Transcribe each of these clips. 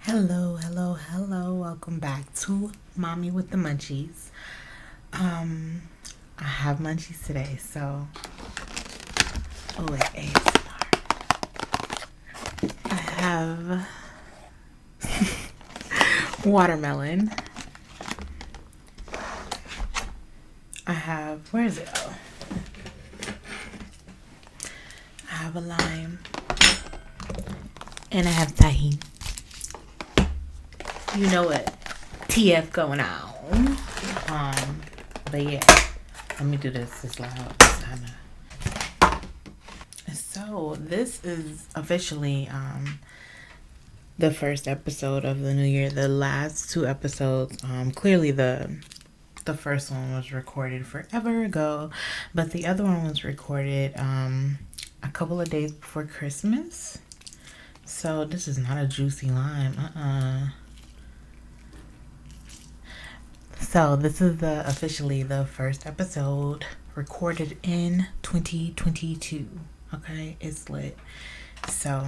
Hello. Welcome back to Mommy with the Munchies. I have munchies today, so ASMR. I have watermelon. I have, where is it? Oh. I have a lime. And I have tahini. You know what? TF going on. But yeah, let me do this loud. So this is officially the first episode of the new year. The last two episodes, clearly the first one was recorded forever ago, but the other one was recorded a couple of days before Christmas. So this is not a juicy lime. So this is officially the first episode recorded in 2022. Okay, it's lit. So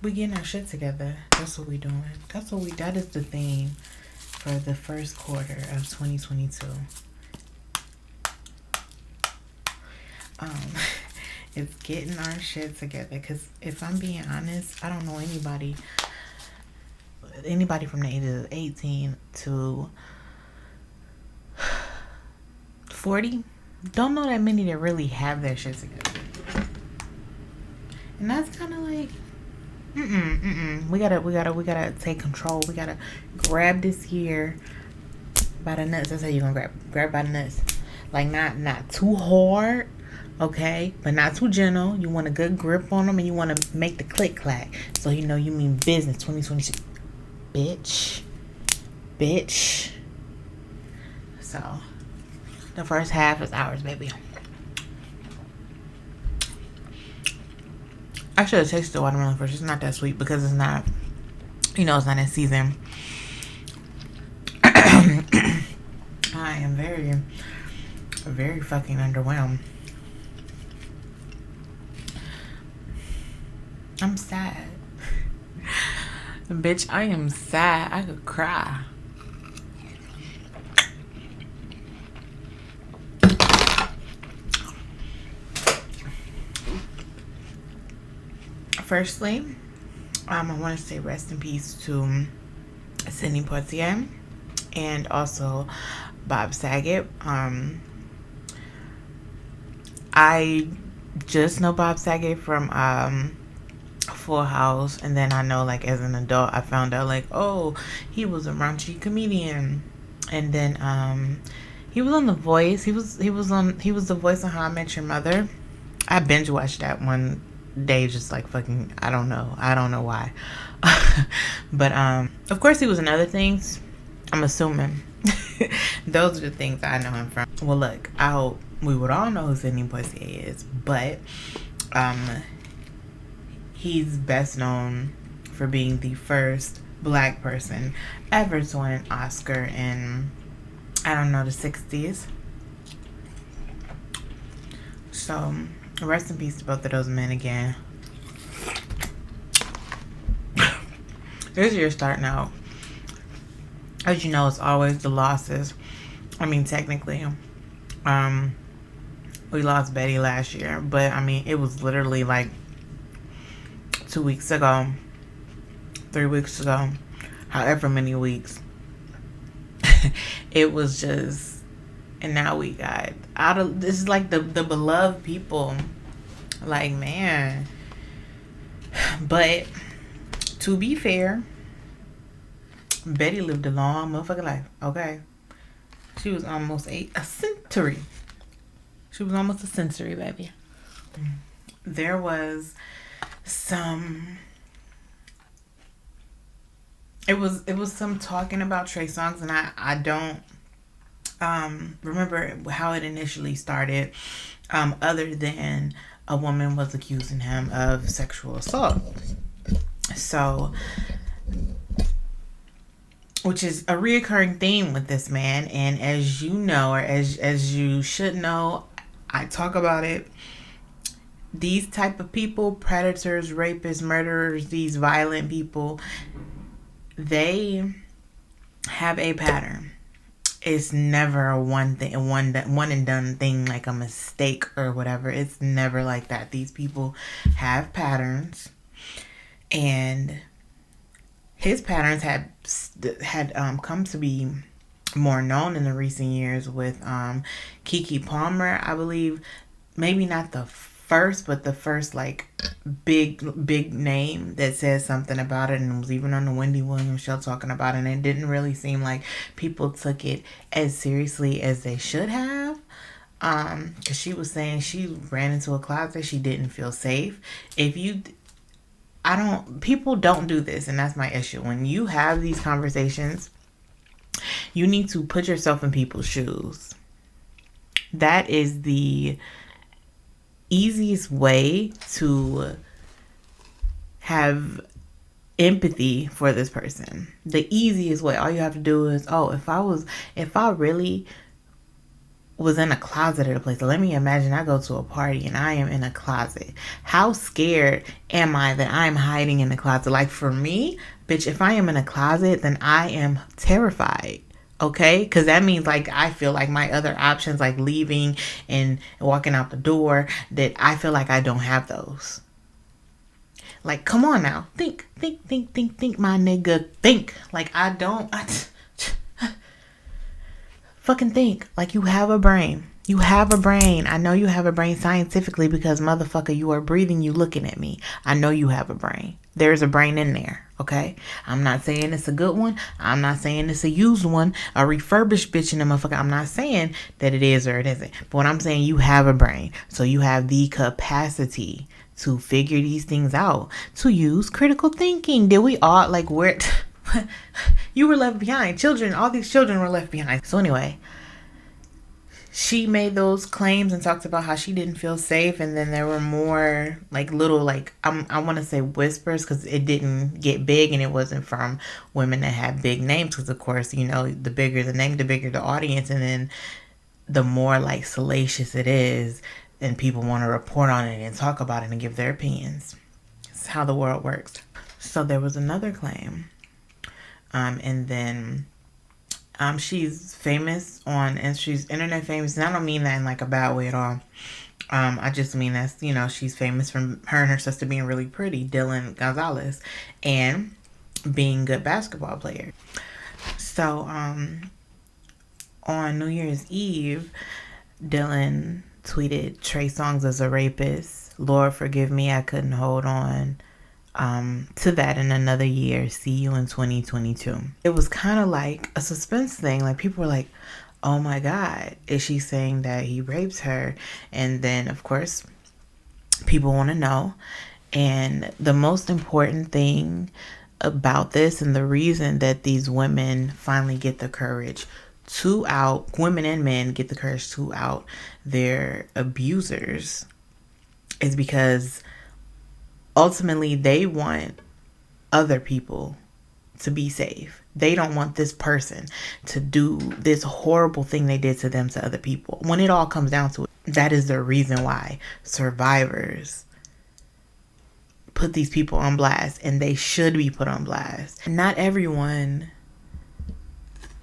we getting our shit together. That's what we doing. That is the theme for the first quarter of 2022. It's getting our shit together. Cause if I'm being honest, I don't know anybody from the ages of 18 to 40. Don't know that many that really have their shit together. And that's kind of like, We gotta take control. We gotta grab this year by the nuts. That's how you gonna grab by the nuts. Like not too hard, okay, but not too gentle. You want a good grip on them, and you want to make the click clack. So you know you mean business. 2022, bitch. So the first half is ours, baby. I should have tasted the watermelon first. It's not that sweet because it's not, it's not in season. I am very, very fucking underwhelmed. I'm sad. Bitch, I am sad. I could cry. Firstly, I want to say rest in peace to Sidney Poitier and also Bob Saget. I just know Bob Saget from Full House, and then I know, like, as an adult, I found out, like, oh, he was a raunchy comedian, and then he was on The Voice. He was the voice on How I Met Your Mother. I binge watched that one day, just like fucking, I don't know why. But of course he was in other things. I'm assuming those are the things I know him from. Well, look, I hope we would all know who Sidney Poitier is, but he's best known for being the first black person ever to win an Oscar in, I don't know, the 60s. So rest in peace to both of those men again. This year's starting out. As you know, it's always the losses. I mean, technically, we lost Betty last year, but I mean, it was literally like 2 weeks ago, 3 weeks ago, however many weeks. It was just, and now we got this is like the beloved people. Like, man. But to be fair, Betty lived a long motherfucking life, okay? She was almost a century. She was almost a century, baby. There was some, it was some talking about Trey Songs, and I don't remember how it initially started, other than a woman was accusing him of sexual assault. So, which is a reoccurring theme with this man, and as you know, or as you should know, I talk about it these type of people, predators, rapists, murderers, these violent people, they have a pattern. It's never a one and done thing, like a mistake or whatever. It's never like that. These people have patterns, and his patterns had come to be more known in the recent years with Keke Palmer, I believe. Maybe not the first, but the first like big name that says something about it, and was even on the Wendy Williams show talking about it. And it didn't really seem like people took it as seriously as they should have. Because she was saying she ran into a closet, she didn't feel safe. People don't do this, and that's my issue. When you have these conversations, you need to put yourself in people's shoes. That is the easiest way to have empathy for this person. The easiest way. All you have to do is, if I really was in a closet at a place. So let me imagine I go to a party and I am in a closet. How scared am I that I'm hiding in the closet? Like, for me, bitch, if I am in a closet, then I am terrified. Okay? Because that means, like, I feel like my other options, like leaving and walking out the door, that I feel like I don't have those. Like, come on now. Think, my nigga. Think. Like, fucking think. Like, you have a brain. You have a brain. I know you have a brain scientifically because, motherfucker, you are breathing, you looking at me. I know you have a brain. There's a brain in there, okay? I'm not saying it's a good one. I'm not saying it's a used one, a refurbished bitch in the motherfucker. I'm not saying that it is or it isn't. But what I'm saying, you have a brain. So you have the capacity to figure these things out, to use critical thinking. Did we all, like, where... You were left behind. Children, all these children were left behind. So anyway, she made those claims and talked about how she didn't feel safe. And then there were more like little, like, I want to say whispers, because it didn't get big and it wasn't from women that had big names. Because of course, you know, the bigger the name, the bigger the audience. And then the more like salacious it is, and people want to report on it and talk about it and give their opinions. It's how the world works. So there was another claim. And then she's famous and she's internet famous. And I don't mean that in like a bad way at all. I just mean that's, you know, she's famous from her and her sister being really pretty, Dylan Gonzalez, and being good basketball player. So on New Year's Eve, Dylan tweeted, "Trey Songs is a rapist. Lord forgive me, I couldn't hold on to that in another year. See you in 2022. It was kind of like a suspense thing. Like, people were like, oh my God, is she saying that he rapes her? And then, of course, people want to know. And the most important thing about this, and the reason that these women finally get the courage to women and men get the courage to out their abusers, is because ultimately, they want other people to be safe. They don't want this person to do this horrible thing they did to them to other people. When it all comes down to it, that is the reason why survivors put these people on blast, and they should be put on blast. Not everyone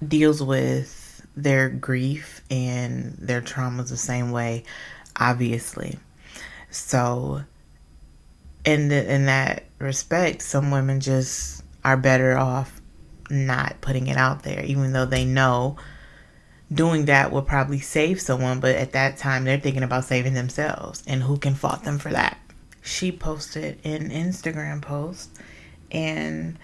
deals with their grief and their traumas the same way, obviously. So in that respect, some women just are better off not putting it out there, even though they know doing that will probably save someone. But at that time, they're thinking about saving themselves, and who can fault them for that? She posted an Instagram post, and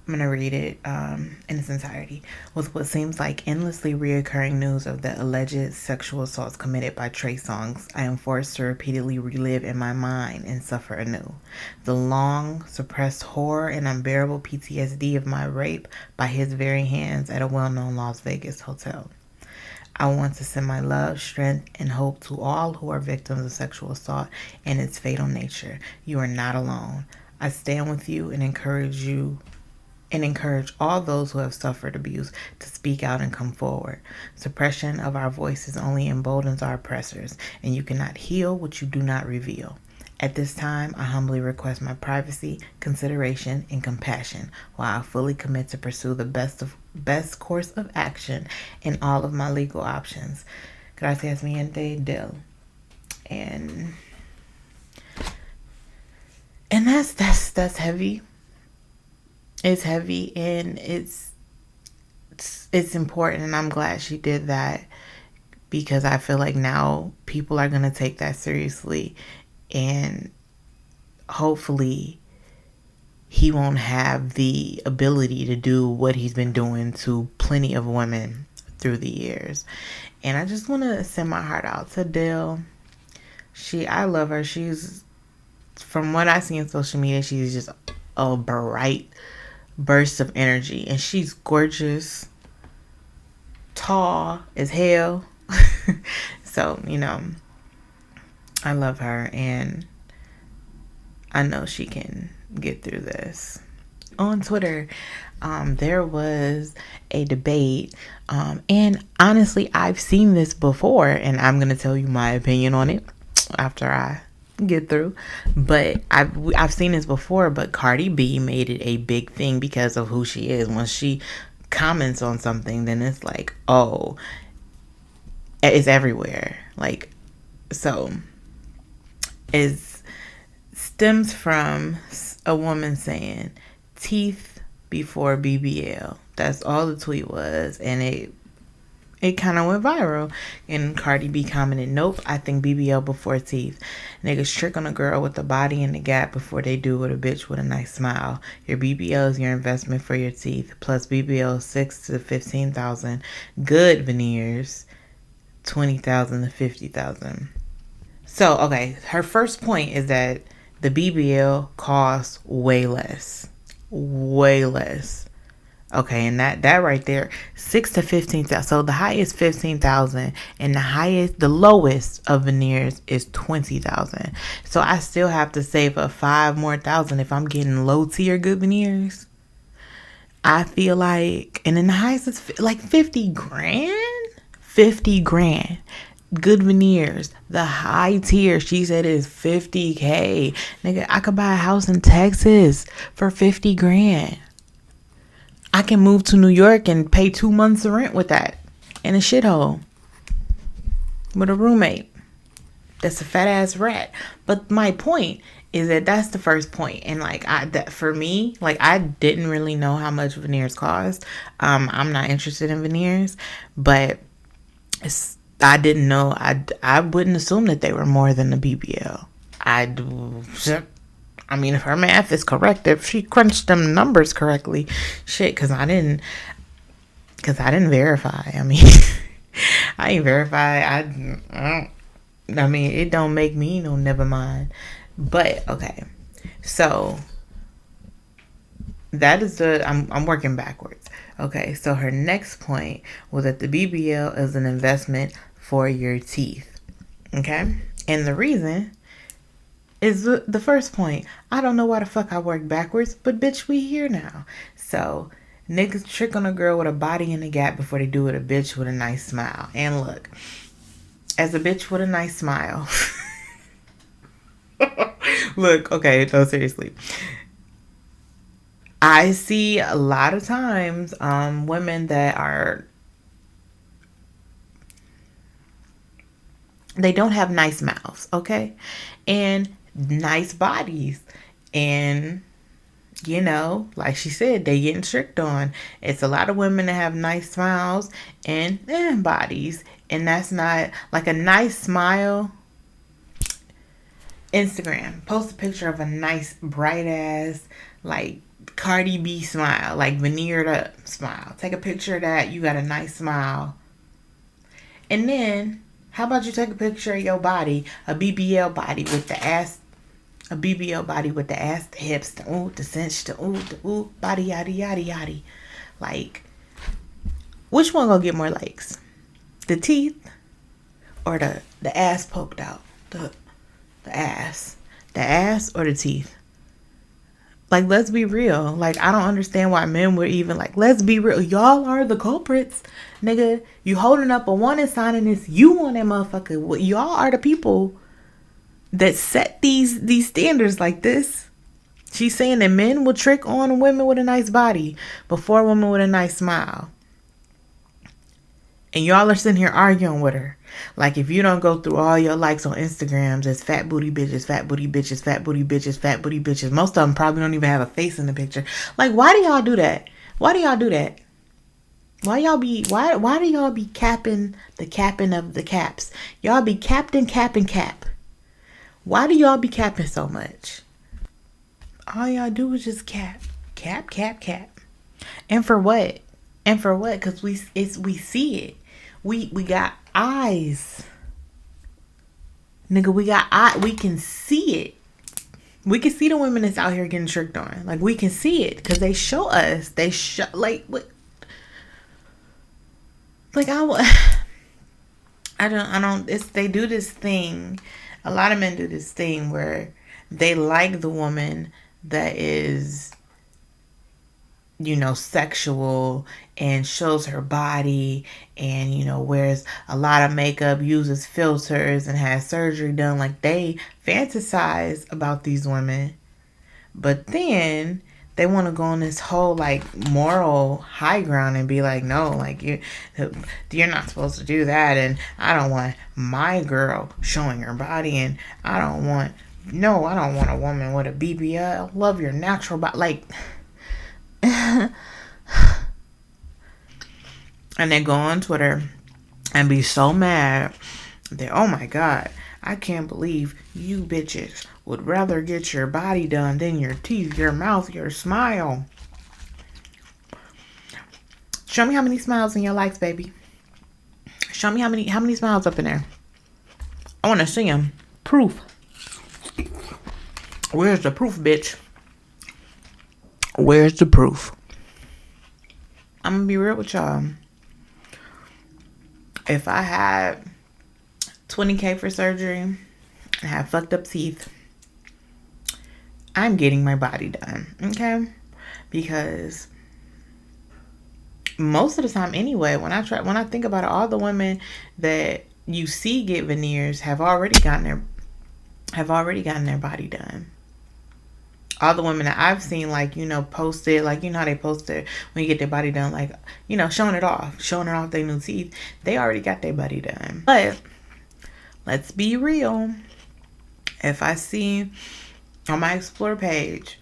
I'm going to read it in its entirety. With what seems like endlessly reoccurring news of the alleged sexual assaults committed by Trey Songs, I am forced to repeatedly relive in my mind and suffer anew the long suppressed horror and unbearable PTSD of my rape by his very hands at a well-known Las Vegas hotel. I want to send my love, strength, and hope to all who are victims of sexual assault and its fatal nature. You are not alone. I stand with you and encourage all those who have suffered abuse to speak out and come forward. Suppression of our voices only emboldens our oppressors, and you cannot heal what you do not reveal. At this time, I humbly request my privacy, consideration, and compassion while I fully commit to pursue the best course of action in all of my legal options. Gracias, mi gente, Del. And that's heavy. It's heavy, and it's important, and I'm glad she did that, because I feel like now people are going to take that seriously, and hopefully he won't have the ability to do what he's been doing to plenty of women through the years. And I just want to send my heart out to Dale. I love her. She's, from what I see on social media, she's just a bright burst of energy, and she's gorgeous, tall as hell. So, I love her, and I know she can get through this. On Twitter, there was a debate, and honestly, I've seen this before, and I'm gonna tell you my opinion on it after I get through. But I've seen this before, but Cardi B made it a big thing because of who she is. When she comments on something, then it's like, oh, it's everywhere. Like, so it stems from a woman saying teeth before BBL. That's all the tweet was, and it kind of went viral. And Cardi B commented, nope, I think BBL before teeth. Niggas trick on a girl with a body in the gap before they do with a bitch with a nice smile. Your BBL is your investment for your teeth. Plus BBL 6 to 15,000. Good veneers 20,000 to 50,000. So, okay, her first point is that the BBL costs way less. Way less. Okay, and that right there, 6 to 15,000. So the highest 15,000, and the lowest of veneers is 20,000. So I still have to save up 5 more thousand if I'm getting low tier good veneers. I feel like, and then the highest is like 50 grand. 50 grand. Good veneers. The high tier, she said, is 50K. Nigga, I could buy a house in Texas for 50 grand. I can move to New York and pay 2 months of rent with that in a shithole with a roommate that's a fat ass rat. But my point is that that's the first point. And for me, I didn't really know how much veneers cost. I'm not interested in veneers, but I didn't know. I wouldn't assume that they were more than the BBL. I mean, if her math is correct, if she crunched them numbers correctly, shit, because I didn't verify. I mean, I ain't verify. I mean, it don't make me no never mind. But okay, so that is I'm working backwards. Okay, so her next point was that the BBL is an investment for your teeth. Okay, and the reason is the first point. I don't know why the fuck I work backwards, but bitch, we here now. So niggas trick on a girl with a body in the gap before they do with a bitch with a nice smile. And look, as a bitch with a nice smile, look, okay, no, seriously, I see a lot of times women that they don't have nice mouths, okay, and nice bodies, and like she said, they getting tricked on. It's a lot of women that have nice smiles and bodies, and that's not like a nice smile. Instagram, post a picture of a nice bright ass like Cardi B smile, like veneered up smile. Take a picture of that. You got a nice smile. And then how about you take a picture of your body, a BBL body with the ass, the hips, the cinch, the body, yada, yada, yada. Like, which one gonna get more likes? The teeth or the ass poked out? The ass. The ass or the teeth? Like, let's be real. Like, I don't understand why men were even like, let's be real. Y'all are the culprits. Nigga, you holding up a wanted sign in this. You want that motherfucker. Y'all are the people that set these standards like this. She's saying that men will trick on women with a nice body before women with a nice smile. And y'all are sitting here arguing with her. Like, if you don't go through all your likes on Instagrams as fat booty bitches, fat booty bitches, fat booty bitches, fat booty bitches. Most of them probably don't even have a face in the picture. Like, why do y'all do that? Why do y'all do that? Why do y'all be capping the capping of the caps? Y'all be capping cap. Why do y'all be capping so much? All y'all do is just cap. And for what? Because we see it. We got eyes. Nigga, we got eye. We can see it. We can see the women that's out here getting tricked on. Like, we can see it because they show us. They show, like, what? Like, they do this thing. A lot of men do this thing where they like the woman that is, sexual and shows her body and, wears a lot of makeup, uses filters and has surgery done. Like, they fantasize about these women. But then they want to go on this whole, like, moral high ground and be like, no, like, you're not supposed to do that. And I don't want my girl showing her body. And I don't want a woman with a BBL. Love your natural body. Like, and they go on Twitter and be so mad that, oh my God, I can't believe you bitches would rather get your body done than your teeth, your mouth, your smile. Show me how many smiles in your likes, baby. Show me how many smiles up in there. I want to see them. Proof. Where's the proof, bitch? Where's the proof? I'm gonna be real with y'all. If I had $20,000 for surgery and have fucked up teeth, I'm getting my body done, okay? Because most of the time anyway, when I think about it, all the women that you see get veneers have already gotten their body done. All the women that I've seen, like, posted, like, how they posted when you get their body done, like, showing it off their new teeth. They already got their body done. But let's be real. If I see on my Explore page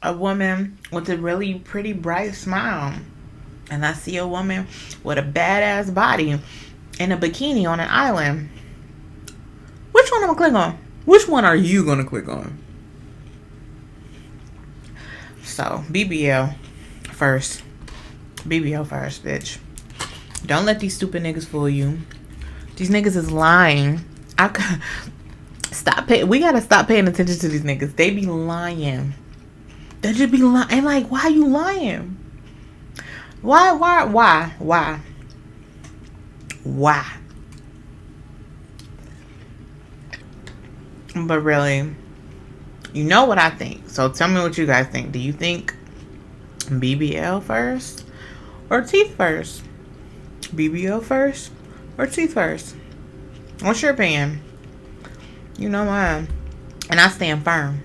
a woman with a really pretty bright smile, and I see a woman with a badass body in a bikini on an island, which one am I gonna click on? Which one are you gonna click on? So, BBL first, bitch. Don't let these stupid niggas fool you. These niggas is lying. We gotta stop paying attention to these niggas. They be lying. They just be lying. And like, why you lying? Why? But really, you know what I think. So tell me what you guys think. Do you think BBL first or teeth first? BBL first or teeth first? What's your opinion? You know mine. And I stand firm.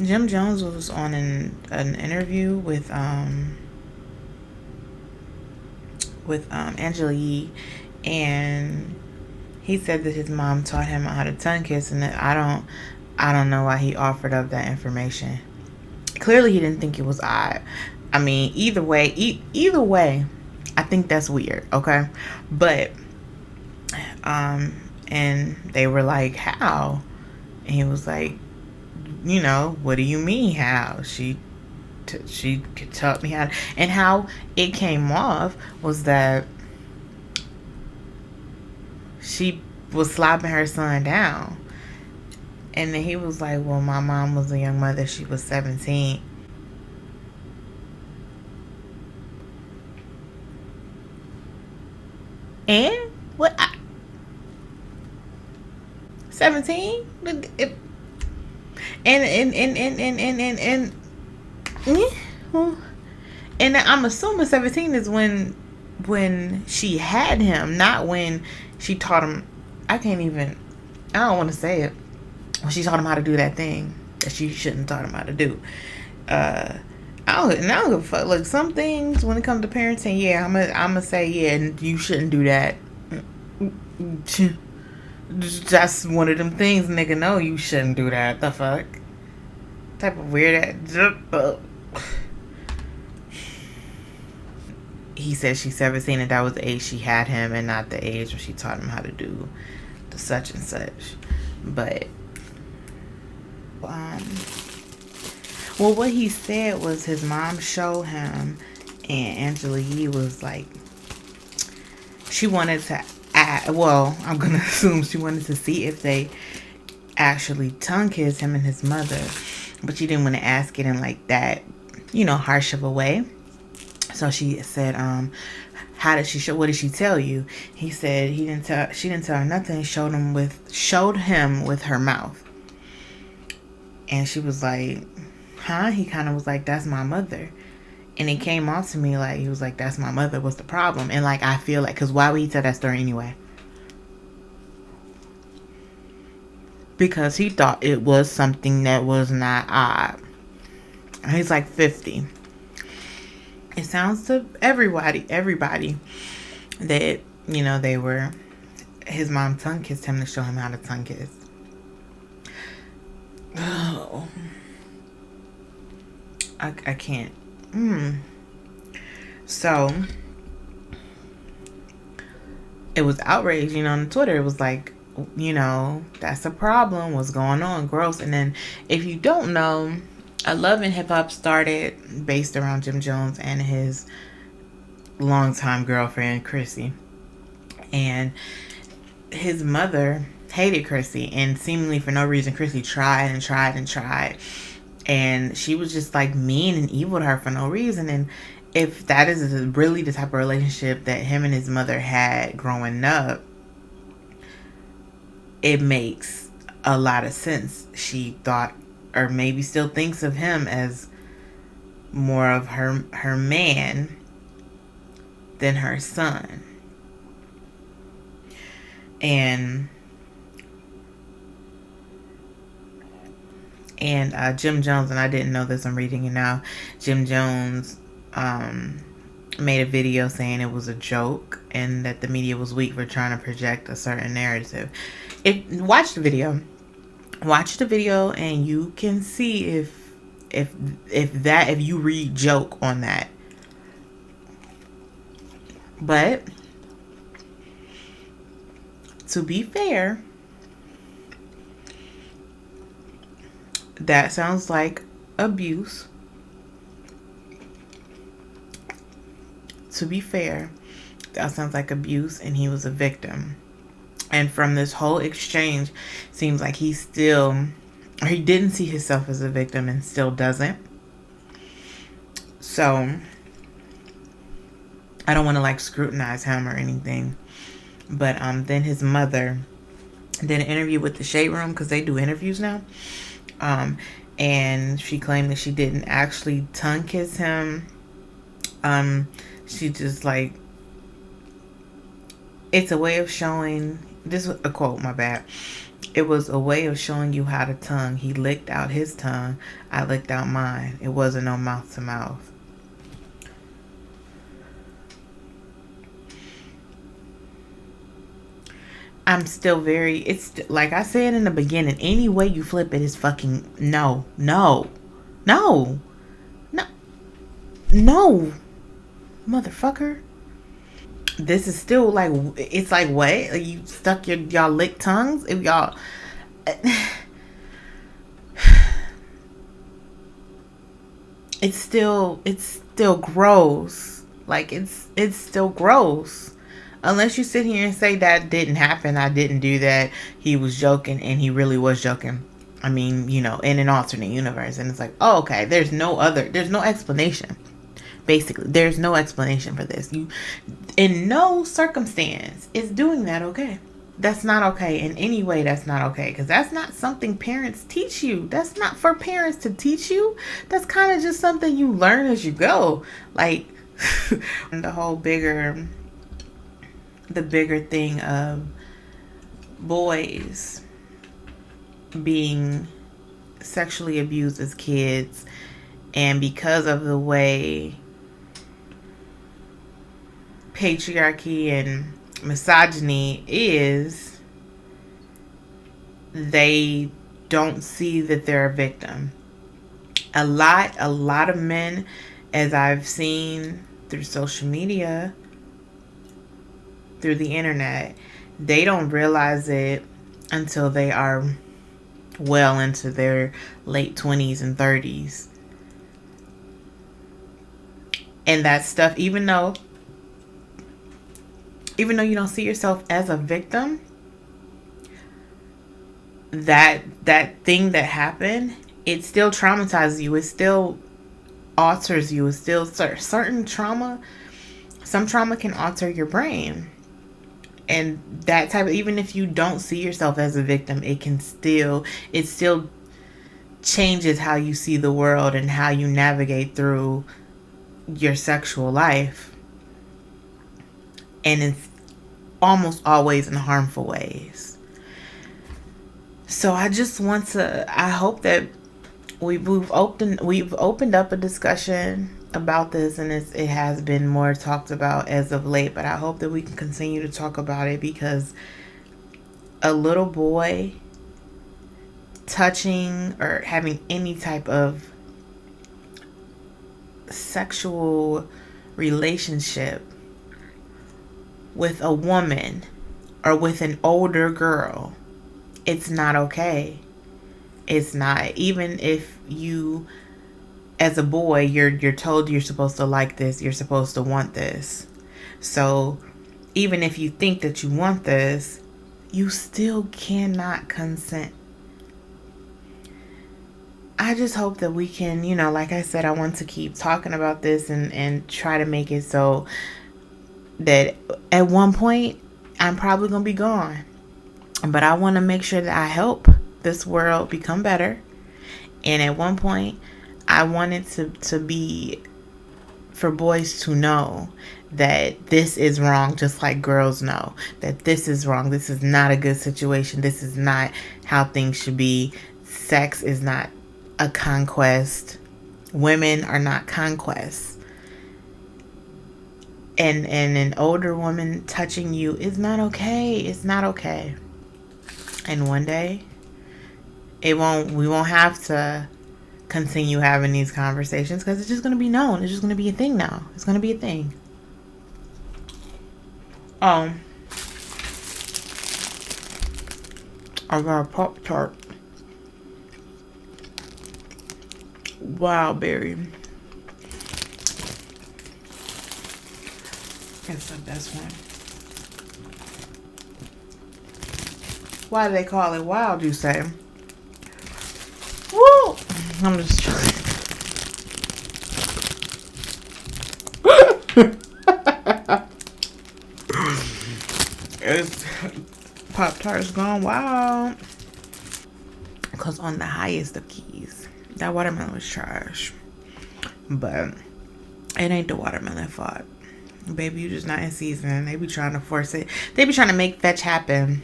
Jim Jones was on an interview with Angela Yee, and he said that his mom taught him how to tongue kiss, and that I don't know why he offered up that information. Clearly he didn't think it was odd. I mean, either way, I think that's weird, okay? But and they were like, how? And he was like, what do you mean how? She taught me how to, and how it came off was that she was slapping her son down. And then he was like, well, my mom was a young mother. She was 17. And what? 17? And I'm assuming 17 is when when she had him, not when she taught him. I don't want to say it. When she taught him how to do that thing that she shouldn't have taught him how to do. I don't give a fuck. Like, some things when it comes to parenting, yeah, I'm gonna say, yeah, you shouldn't do that. That's one of them things, nigga. No, you shouldn't do that. The fuck? Type of weird ass. He said she's 17 and that was the age she had him and not the age when she taught him how to do the such and such. But well, what he said was his mom showed him, and Angela Yee was like, she wanted to well, I'm gonna assume she wanted to see if they actually tongue kissed him and his mother, but she didn't want to ask it in like that, harsh of a way. So she said, how did she show? What did she tell you? He said she didn't tell her nothing. Showed him with her mouth, and she was like, huh? He kind of was like, that's my mother. And it came off to me like, he was like, that's my mother. What's the problem? And like, I feel like, because why would he tell that story anyway? Because he thought it was something that was not odd. He's like 50. It sounds to everybody that, his mom tongue kissed him to show him how to tongue kiss. Oh. I can't. So it was outrage, on Twitter. It was like, that's a problem. What's going on? Gross. And then, if you don't know, Love and Hip Hop started based around Jim Jones and his longtime girlfriend, Chrissy. And his mother hated Chrissy, and seemingly for no reason, Chrissy tried and tried and tried. And she was just like mean and evil to her for no reason. And if that is really the type of relationship that him and his mother had growing up, it makes a lot of sense. She thought, or maybe still thinks of him as more of her man than her son. And Jim Jones, and I didn't know this, I'm reading it now. Jim Jones made a video saying it was a joke and that the media was weak for trying to project a certain narrative. Watch the video and you can see if you read joke on that. But to be fair, that sounds like abuse. To be fair, that sounds like abuse, and he was a victim. And from this whole exchange, seems like he didn't see himself as a victim and still doesn't. So I don't want to scrutinize him or anything. But then his mother did an interview with the Shade Room, because they do interviews now. And she claimed that she didn't actually tongue kiss him. She just it's a way of showing, this was a quote, my bad. It was a way of showing you how to tongue. He licked out his tongue. I licked out mine. It wasn't no mouth to mouth. I'm still it's like I said in the beginning, any way you flip it is fucking no, motherfucker. This is still it's like, what? You stuck y'all lick tongues? If y'all it's still gross. It's still gross. Unless you sit here and say that didn't happen, I didn't do that, he was joking, and he really was joking. I mean, in an alternate universe. And it's like, oh, okay, there's no explanation. Basically, there's no explanation for this. You, in no circumstance, is doing that okay. That's not okay. In any way, that's not okay. Because that's not something parents teach you. That's not for parents to teach you. That's kind of just something you learn as you go. And the bigger thing of boys being sexually abused as kids, and because of the way patriarchy and misogyny is, they don't see that they're a victim. A lot of men, as I've seen through social media, through the internet, they don't realize it until they are well into their late 20s and 30s. And that stuff, even though you don't see yourself as a victim, that thing that happened, it still traumatizes you. It still alters you. It's still certain trauma. Some trauma can alter your brain. And that type of, even if you don't see yourself as a victim, it still changes how you see the world and how you navigate through your sexual life. And it's almost always in harmful ways. So I hope that we've opened up a discussion about this, and it has been more talked about as of late, but I hope that we can continue to talk about it, because a little boy touching or having any type of sexual relationship with a woman or with an older girl, it's not okay. It's not. Even if you, as a boy, you're told you're supposed to like this, you're supposed to want this. So even if you think that you want this, you still cannot consent. I just hope that we can, like I said, I want to keep talking about this and try to make it so that at one point I'm probably going to be gone. But I want to make sure that I help this world become better. And at one point, I want it to be for boys to know that this is wrong, just like girls know that this is wrong. This is not a good situation. This is not how things should be. Sex is not a conquest. Women are not conquests. And an older woman touching you is not okay. It's not okay. And one day, we won't have to continue having these conversations, because it's just going to be known. It's just going to be a thing now. It's going to be a thing. I got a Pop-Tart. Wild berry. That's the best one. Why do they call it wild, you say? Woo! I'm just joking. It's Pop-Tart's gone wild. Because on the highest of keys, that watermelon was trash. But it ain't the watermelon fault. Baby, you just not in season. They be trying to force it. They be trying to make fetch happen.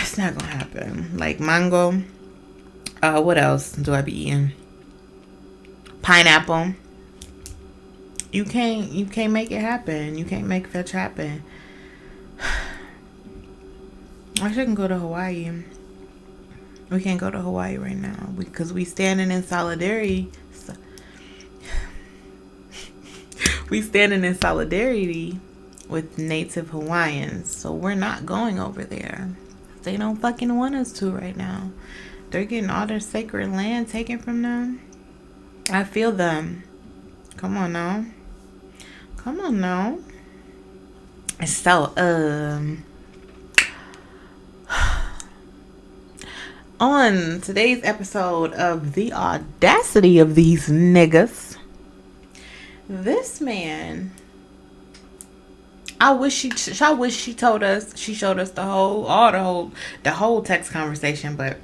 It's not gonna happen. Like mango. What else do I be eating? Pineapple. You can't make it happen. You can't make fetch happen. I shouldn't go to Hawaii. We can't go to Hawaii right now because we standing in solidarity. We standing in solidarity with Native Hawaiians, so we're not going over there. They don't fucking want us to right now. They're getting all their sacred land taken from them. I feel them. Come on now. So, on today's episode of The Audacity of These Niggas, this man, I wish she told us, she showed us the whole text conversation, but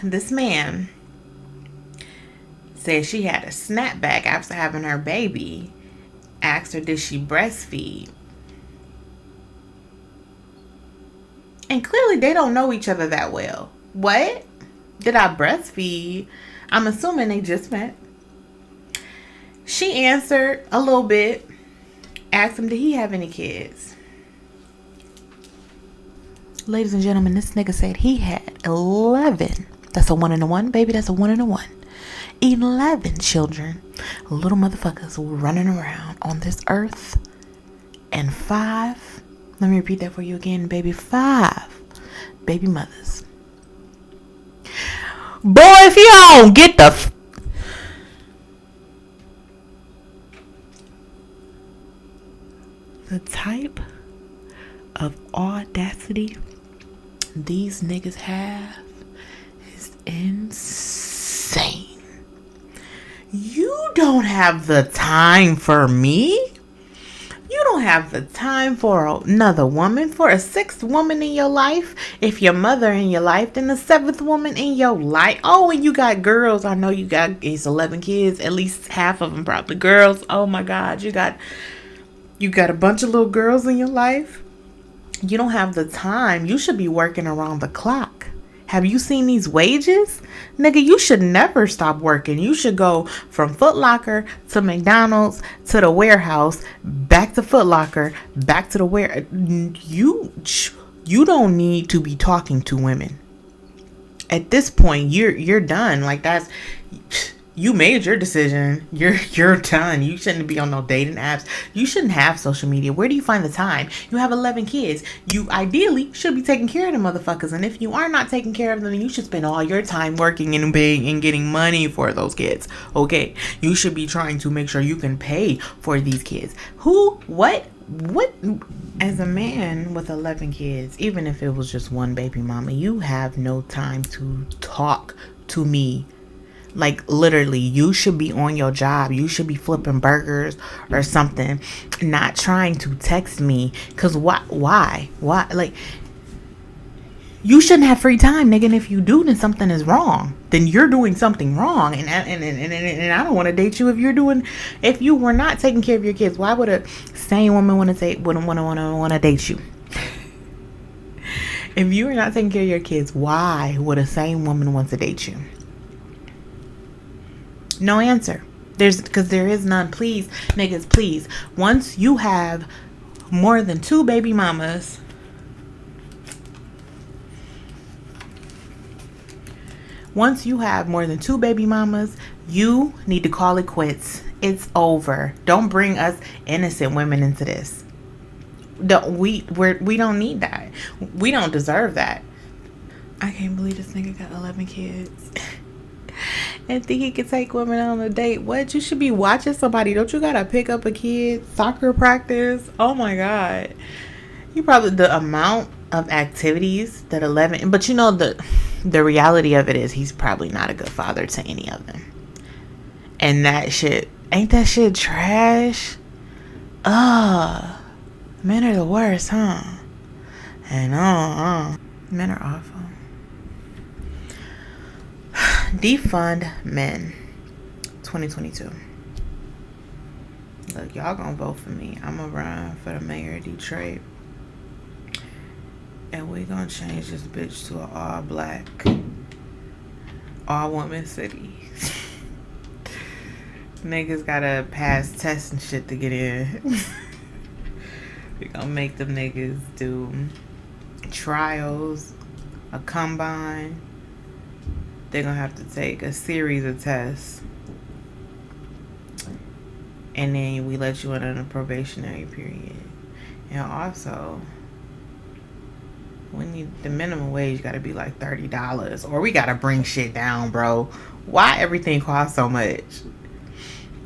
this man said she had a snapback after having her baby. Asked her, did she breastfeed? And clearly they don't know each other that well. What? Did I breastfeed? I'm assuming they just met. She answered a little bit. Asked him, did he have any kids? Ladies and gentlemen, this nigga said he had 11. That's a 1 and a 1, baby. That's a 1 and a 1. 11 children. Little motherfuckers running around on this earth. And 5. Let me repeat that for you again, baby. 5 baby mothers. Boy, if you don't get the type of audacity these niggas have is insane. You don't have the time for me. You don't have the time for another woman, for a 6th woman in your life. If your mother in your life, then the 7th woman in your life. Oh, and you got girls. I know you got, it's 11 kids. At least half of them probably girls. Oh my God, you got a bunch of little girls in your life. You don't have the time. You should be working around the clock. Have you seen these wages? Nigga, you should never stop working. You should go from Foot Locker to McDonald's to the warehouse, back to Foot Locker, back to the warehouse. You don't need to be talking to women. At this point, you're done. Like, that's, you made your decision. You're done. You shouldn't be on no dating apps. You shouldn't have social media. Where do you find the time? You have 11 kids. You ideally should be taking care of them motherfuckers. And if you are not taking care of them, you should spend all your time working and paying and getting money for those kids. Okay? You should be trying to make sure you can pay for these kids. What? As a man with 11 kids, even if it was just one baby mama, you have no time to talk to me. Like, literally, you should be on your job. You should be flipping burgers or something, not trying to text me. Because why? Like, you shouldn't have free time, nigga. And if you do, then something is wrong. Then you're doing something wrong. And I don't want to date you if you were not taking care of your kids. Why would a sane woman want to date you? If you are not taking care of your kids, why would a sane woman want to date you? No answer. Because there is none. Please, niggas, please. Once you have more than 2 baby mamas, you need to call it quits. It's over. Don't bring us innocent women into this. We don't need that. We don't deserve that. I can't believe this nigga got 11 kids. And think he could take women on a date. What? You should be watching somebody. Don't you gotta pick up a kid? Soccer practice? Oh my God. You probably, the amount of activities that 11, but you know, the reality of it is he's probably not a good father to any of them. And that shit, ain't that shit trash? Men are the worst, huh? And men are awful. Defund men 2022. Look, y'all gonna vote for me. I'm gonna run for the mayor of Detroit, and we gonna change this bitch to an all black, all woman city. Niggas gotta pass tests and shit to get in. We gonna make them niggas do trials, a combine. They're gonna have to take a series of tests, and then we let you in on a probationary period. And also, we need the minimum wage gotta be like $30, or we gotta bring shit down, bro. Why everything costs so much?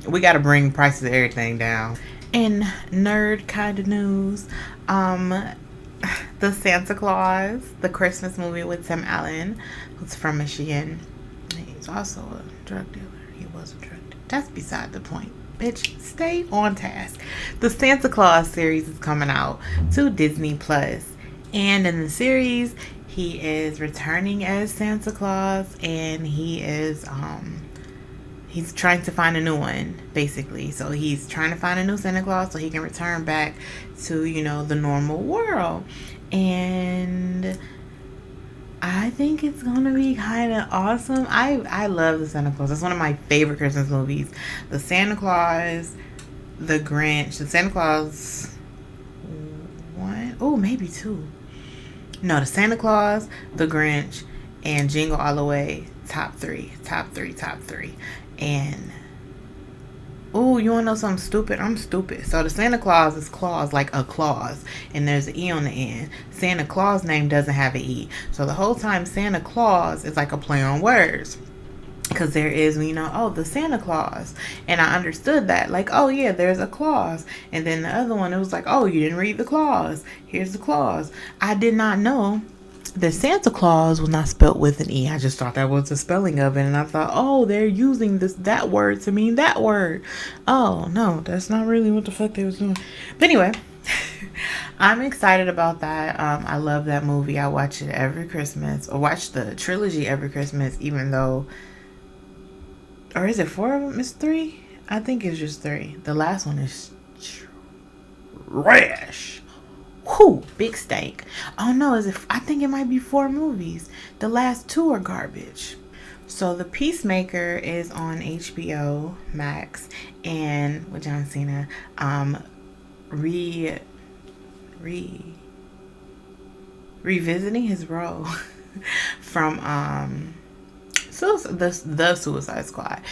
We gotta bring prices of everything down. In nerd kind of news, the Santa Claus, the Christmas movie with Tim Allen, who's from Michigan. He's also a drug dealer. He was a drug dealer. That's beside the point. Bitch, stay on task. The Santa Claus series is coming out to Disney Plus. And in the series, he is returning as Santa Claus, and he is he's trying to find a new one, basically. So he's trying to find a new Santa Claus so he can return back to, the normal world. And I think it's gonna be kind of awesome. I love the Santa Claus. It's one of my favorite Christmas movies. The Santa Claus, the Grinch, the Santa Claus one, oh maybe two. No, the Santa Claus, the Grinch, and Jingle All the Way. Top three. And oh, you wanna know something stupid? I'm stupid. So the Santa Claus is claus, like a clause, and there's an E on the end. Santa Claus name doesn't have an E. So the whole time Santa Claus is like a play on words. Because there is, the Santa Claus. And I understood that. Like, oh yeah, there's a clause. And then the other one, it was like, oh, you didn't read the clause. Here's the clause. I did not know that Santa Claus was not spelled with an E. I just thought that was the spelling of it. And I thought, oh, they're using that word to mean that word. Oh, no, that's not really what the fuck they was doing. But anyway, I'm excited about that. I love that movie. I watch it every Christmas. Or watch the trilogy every Christmas, even though... Or is it 4 of them? It's 3? I think it's just 3. The last one is trash. Whew, big steak. Oh no, I think it might be 4 movies. The last 2 are garbage. So The Peacemaker is on HBO Max, and with John Cena, revisiting his role from the Suicide Squad,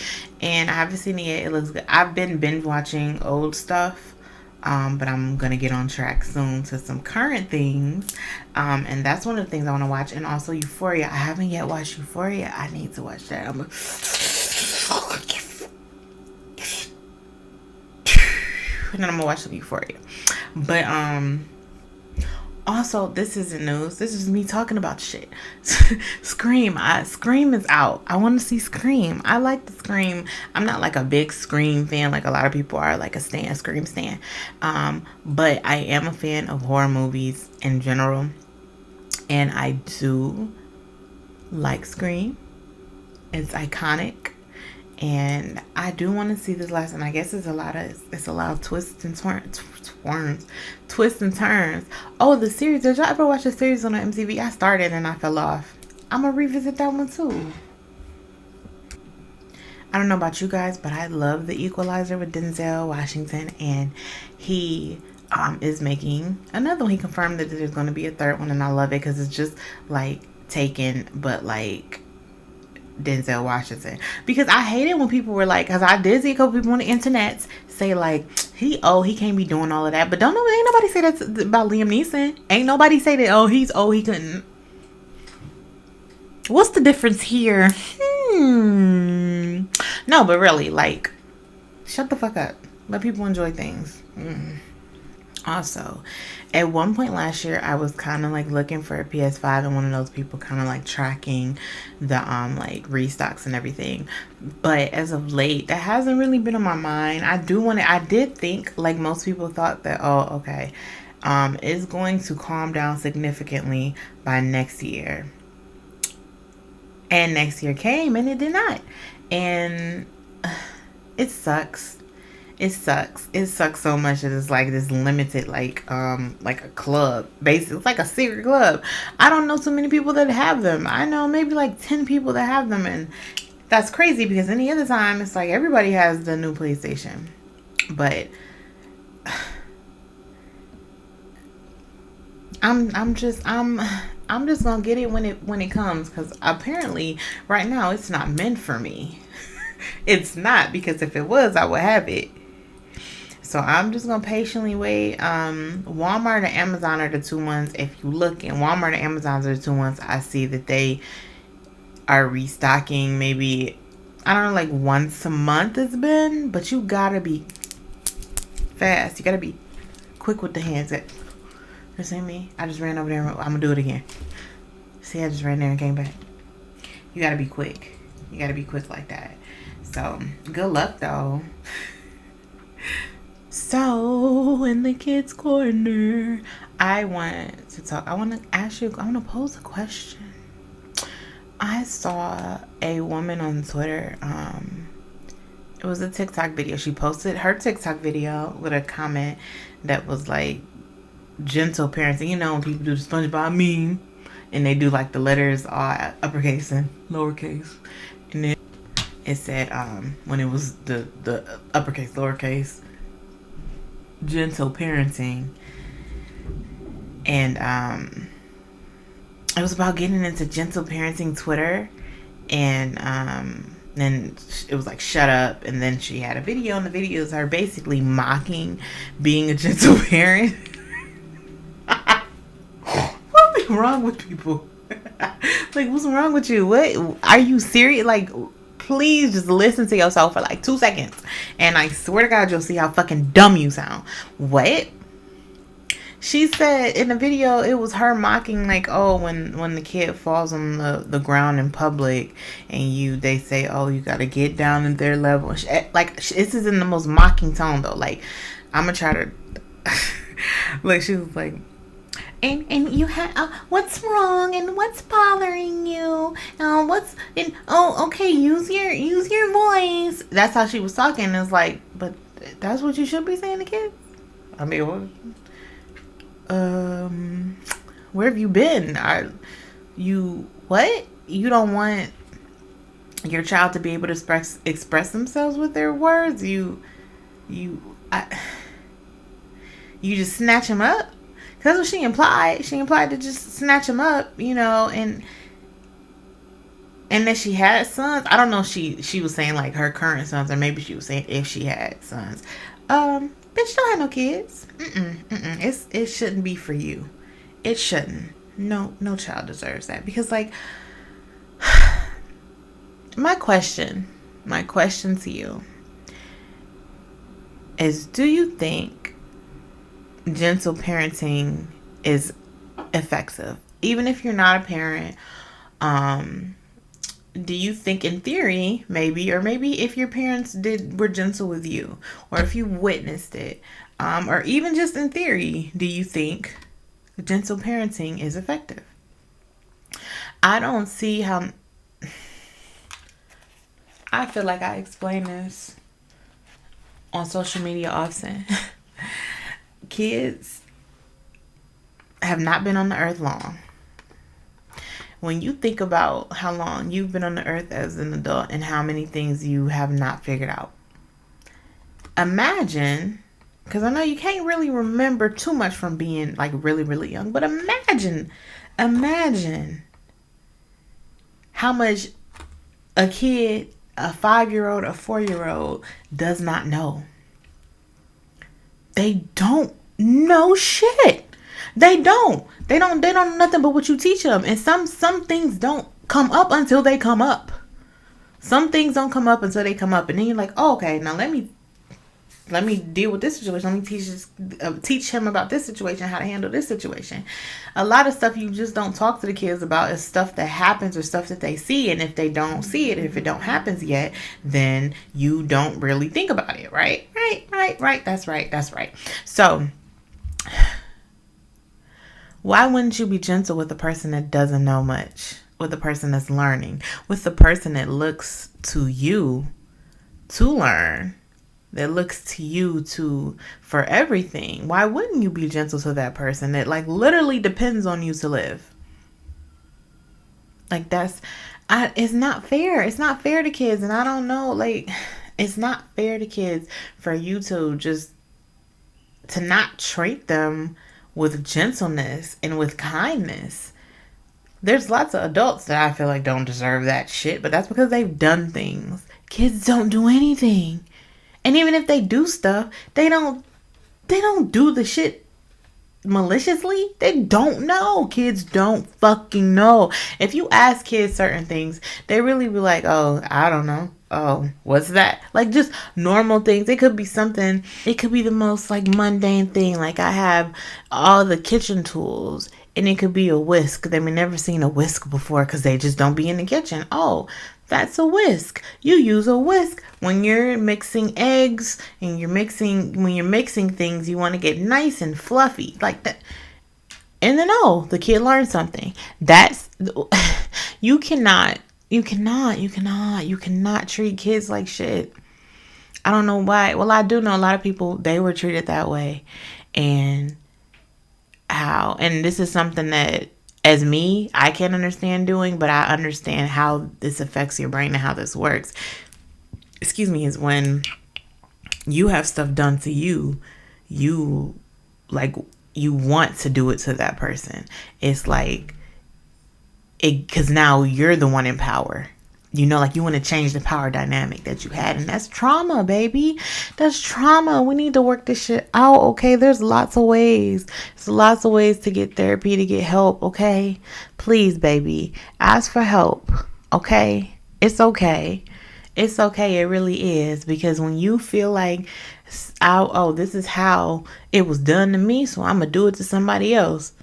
and I haven't seen it yet. It looks good. I've been binge watching old stuff, but I'm gonna get on track soon to some current things, and that's one of the things I want to watch. And also Euphoria. I haven't yet watched Euphoria. I need to watch that. And then I'm gonna watch some Euphoria. But also, this isn't news. This is me talking about shit. Scream. Scream is out. I want to see Scream. I like the Scream. I'm not like a big Scream fan like a lot of people are, like a Scream stan. But I am a fan of horror movies in general. And I do like Scream. It's iconic. And I do want to see this last one. I guess it's a lot of twists and turns. Oh, the series. Did y'all ever watch the series on the MTV? I started and I fell off. I'm gonna revisit that one too. I don't know about you guys, but I love The Equalizer with Denzel Washington, and he is making another one. He confirmed that there's going to be a third one, and I love it because it's just like Taken, but like Denzel Washington. Because I hate it when people were like, because I did see a couple people on the internet say like, he can't be doing all of that. But ain't nobody say that about Liam Neeson. Ain't nobody say that, he couldn't. What's the difference here? No, but really, like, shut the fuck up. Let people enjoy things. Also, at one point last year, I was kind of like looking for a PS5 and one of those people kind of like tracking the like restocks and everything. But as of late, that hasn't really been on my mind. I did think, like most people thought, that it's going to calm down significantly by next year. And next year came and it did not. And it sucks. It sucks so much that it's like this limited, like a club. Basically, it's like a secret club. I don't know so many people that have them. I know maybe like 10 people that have them, and that's crazy because any other time it's like everybody has the new PlayStation. But I'm just gonna get it when it comes, because apparently right now it's not meant for me. It's not, because if it was, I would have it. So I'm just going to patiently wait. Walmart and Amazon are the two ones. If you look in Walmart and Amazon are the two ones I see that they are restocking maybe, I don't know, like once a month it's been. But you got to be fast. You got to be quick with the hands. You see me? I just ran over there. I'm going to do it again. See, I just ran there and came back. You got to be quick. You got to be quick like that. So, good luck though. So, in the kids' corner, I want to ask you, I want to pose a question. I saw a woman on Twitter It was a TikTok video. She posted her TikTok video with a comment that was like, gentle parenting. You know, when people do the SpongeBob meme and they do like the letters all uppercase and lowercase. And then it said, when it was the uppercase, lowercase, gentle parenting. And it was about getting into gentle parenting Twitter. And then it was like, shut up. And then she had a video, and the video is her basically mocking being a gentle parent. What's wrong with people? Like, what's wrong with you? What? Are you serious? Like, please just listen to yourself for like 2 seconds. And I swear to God, you'll see how fucking dumb you sound. What? She said in the video, it was her mocking, like, oh, when the kid falls on the ground in public and they say, oh, you got to get down to their level. Like, this is in the most mocking tone, though. Like, I'm going to try to, like, she was like, and you had, what's wrong and what's bothering you? Okay, use your voice. That's how she was talking. It's like, but that's what you should be saying to kids? I mean, what? Where have you been? What? You don't want your child to be able to express themselves with their words? You just snatch them up? Because that's what she implied. She implied to just snatch them up, you know, and that she had sons. I don't know if she was saying like her current sons, or maybe she was saying if she had sons. Bitch, don't have no kids. It shouldn't be for you. It shouldn't. No child deserves that. Because, like, my question to you is, do you think gentle parenting is effective? Even if you're not a parent, do you think in theory, maybe, or maybe if your parents were gentle with you, or if you witnessed it, or even just in theory, do you think gentle parenting is effective? I don't see how. I feel like I explain this on social media often. Kids have not been on the earth long. When you think about how long you've been on the earth as an adult and how many things you have not figured out, imagine, because I know you can't really remember too much from being like really, really young, but imagine how much a kid, a 5-year-old, a 4-year-old does not know. They don't know shit. They don't know nothing but what you teach them. And some things don't come up until they come up. Some things don't come up until they come up. And then you're like, oh, okay, now let me deal with this situation. Let me teach him about this situation, how to handle this situation. A lot of stuff you just don't talk to the kids about is stuff that happens or stuff that they see. And if they don't see it, if it don't happen yet, then you don't really think about it, right? Right. That's right. So why wouldn't you be gentle with a person that doesn't know much? With a person that's learning? With the person that looks to you to learn? That looks to you for everything? Why wouldn't you be gentle to that person that like literally depends on you to live? Like it's not fair. It's not fair to kids. And I don't know, like, it's not fair to kids for you to not treat them with gentleness and with kindness. There's lots of adults that I feel like don't deserve that shit, but that's because they've done things. Kids don't do anything. And even if they do stuff, they don't do the shit maliciously. They don't know. Kids don't fucking know. If you ask kids certain things, they really be like, oh, I don't know. Oh, what's that? Like just normal things. It could be something. It could be the most like mundane thing. Like I have all the kitchen tools and it could be a whisk. They've never seen a whisk before because they just don't be in the kitchen. Oh, that's a whisk. You use a whisk when you're mixing eggs and when you're mixing things, you want to get nice and fluffy like that. And then, the kid learned something. That's, you cannot treat kids like shit. I don't know why. Well, I do know a lot of people, they were treated that way. And and this is something that, as me, I can't understand doing, but I understand how this affects your brain and how this works. Excuse me, is when you have stuff done to you, you like, you want to do it to that person. It's like, because now you're the one in power. You know, like, you want to change the power dynamic that you had. And that's trauma, baby. That's trauma. We need to work this shit out, okay? There's lots of ways. There's lots of ways to get therapy, to get help, okay? Please, baby, ask for help, okay? It's okay. It's okay. It really is. Because when you feel like, oh, this is how it was done to me, so I'm going to do it to somebody else.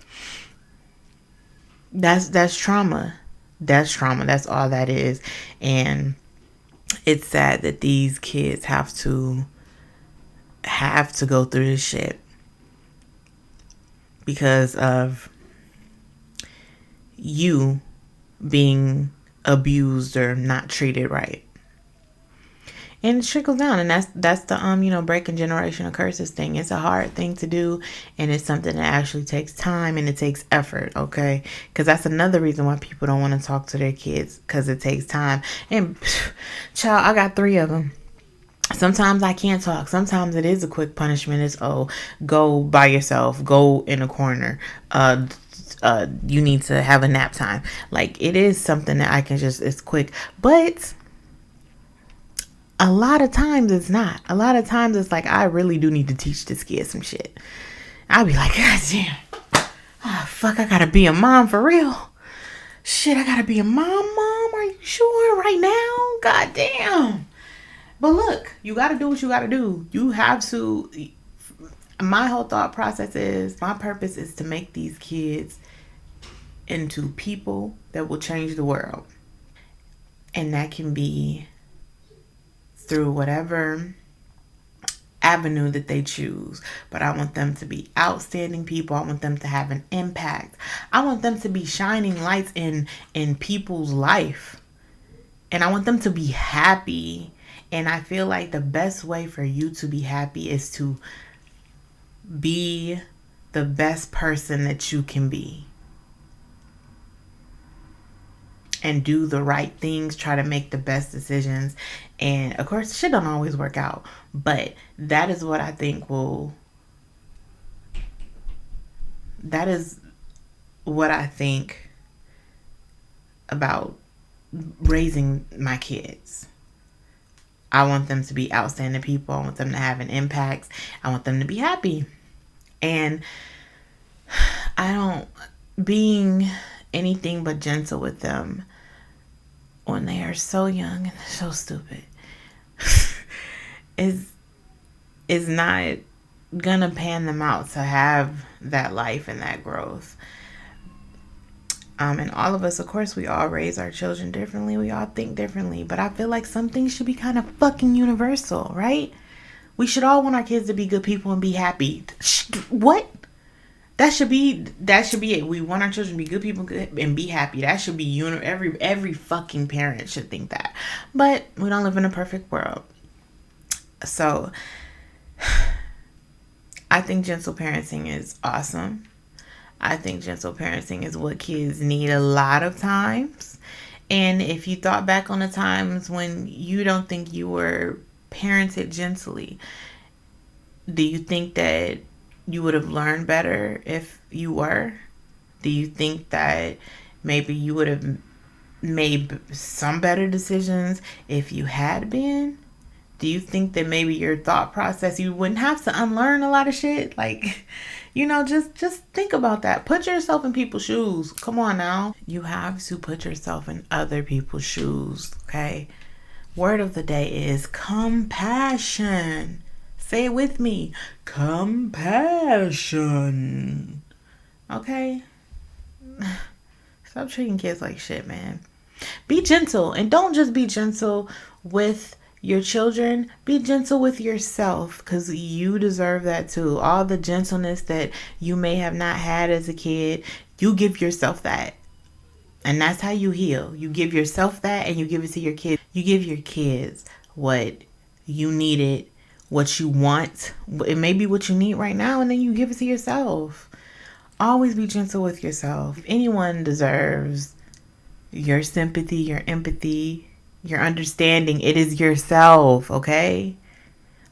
That's trauma. That's trauma. That's all that is. And it's sad that these kids have to go through this shit because of you being abused or not treated right. And it trickles down, and that's the breaking generational curses thing. It's a hard thing to do, and it's something that actually takes time and it takes effort, okay? Because that's another reason why people don't want to talk to their kids, because it takes time. And child, I got 3 of them. Sometimes I can't talk. Sometimes it is a quick punishment. It's, go by yourself, go in a corner. You need to have a nap time. Like, it is something that I can it's quick, but a lot of times it's not. A lot of times it's like, I really do need to teach this kid some shit. I'll be like, God damn. Oh, fuck, I gotta be a mom for real. Shit, I gotta be a mom. Are you sure right now? God damn. But look, you gotta do what you gotta do. You have to. My whole thought process is, my purpose is to make these kids into people that will change the world. And that can be through whatever avenue that they choose. But I want them to be outstanding people. I want them to have an impact. I want them to be shining lights in people's life. And I want them to be happy. And I feel like the best way for you to be happy is to be the best person that you can be. And do the right things, try to make the best decisions. And of course, shit don't always work out. But that is what I think that is what I think about raising my kids. I want them to be outstanding people. I want them to have an impact. I want them to be happy. And being anything but gentle with them when they are so young and so stupid is not gonna pan them out to have that life and that growth. And all of us, of course, we all raise our children differently. We all think differently. But I feel like some things should be kind of fucking universal, right? We should all want our kids to be good people and be happy. What? That should be it. We want our children to be good people and be happy. That should be every fucking parent should think that. But we don't live in a perfect world. So I think gentle parenting is awesome. I think gentle parenting is what kids need a lot of times. And if you thought back on the times when you don't think you were parented gently, do you think that you would have learned better if you were? Do you think that maybe you would have made some better decisions if you had been? Do you think that maybe your thought process, you wouldn't have to unlearn a lot of shit? Like, just think about that. Put yourself in people's shoes. Come on now. You have to put yourself in other people's shoes, okay? Word of the day is compassion. Say it with me. Compassion. Okay? Stop treating kids like shit, man. Be gentle. And don't just be gentle with your children. Be gentle with yourself, because you deserve that too. All the gentleness that you may have not had as a kid, you give yourself that. And that's how you heal. You give yourself that and you give it to your kids. You give your kids what you need it, what you want. It may be what you need right now, and then you give it to yourself. Always be gentle with yourself. Anyone deserves your sympathy, your empathy, your understanding. It is yourself, okay?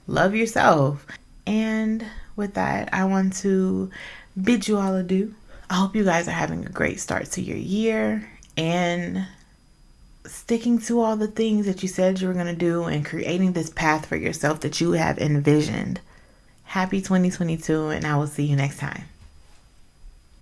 Love yourself. And with that, I want to bid you all adieu. I hope you guys are having a great start to your year and sticking to all the things that you said you were going to do and creating this path for yourself that you have envisioned. Happy 2022, and I will see you next time.